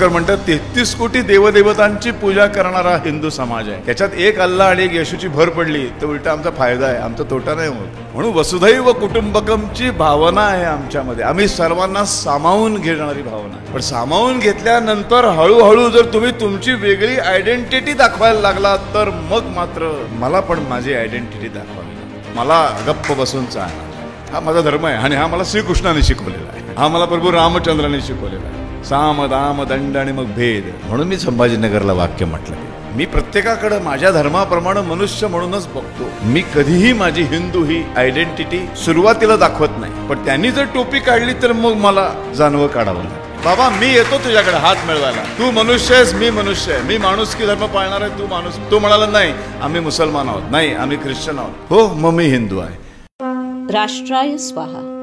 म्हणतात 33 कोटी देवदेवतांची पूजा करणारा हिंदू समाज आहे. त्याच्यात एक अल्लाह आणि एक येशूची भर पडली तर उलटा आमचा फायदा आहे, आमचा तोटा नाही होत. म्हणून वसुधैव कुटुंबकमची भावना आहे आमच्यामध्ये. आम्ही सर्वांना सामावून घेणारी भावना आहे. पण सामावून घेतल्यानंतर हळूहळू जर तुम्ही तुमची वेगळी आयडेंटिटी दाखवायला लागला तर मग मात्र मला पण माझी आयडेंटिटी दाखवावी लागते. मला गप्प बसून चालणार हा माझा धर्म आहे आणि हा मला श्रीकृष्णाने शिकवलेला आहे, हा मला प्रभू रामचंद्राने शिकवलेला आहे. साम दाम दंड आणि मग भेद. म्हणून मी संभाजीनगरला वाक्य म्हटलं, मी प्रत्येकाकडे माझ्या धर्माप्रमाणे मनुष्य म्हणूनच बघतो. मी कधीही माझी हिंदू ही आयडेंटिटी सुरुवातीला दाखवत नाही, पण त्यांनी जर टोपी काढली तर मग मला जानवं काढावं लागतं. बाबा मी येतो तुझ्याकडे हात मिळवायला, तू मनुष्य आहेस मी मनुष्य आहे, मी माणूस की धर्म पाळणार आहे तू माणूस. तू म्हणाला नाही आम्ही मुसलमान आहोत, नाही आम्ही ख्रिश्चन आहोत, हो मग मी हिंदू आहे. राष्ट्राय स्वाहा.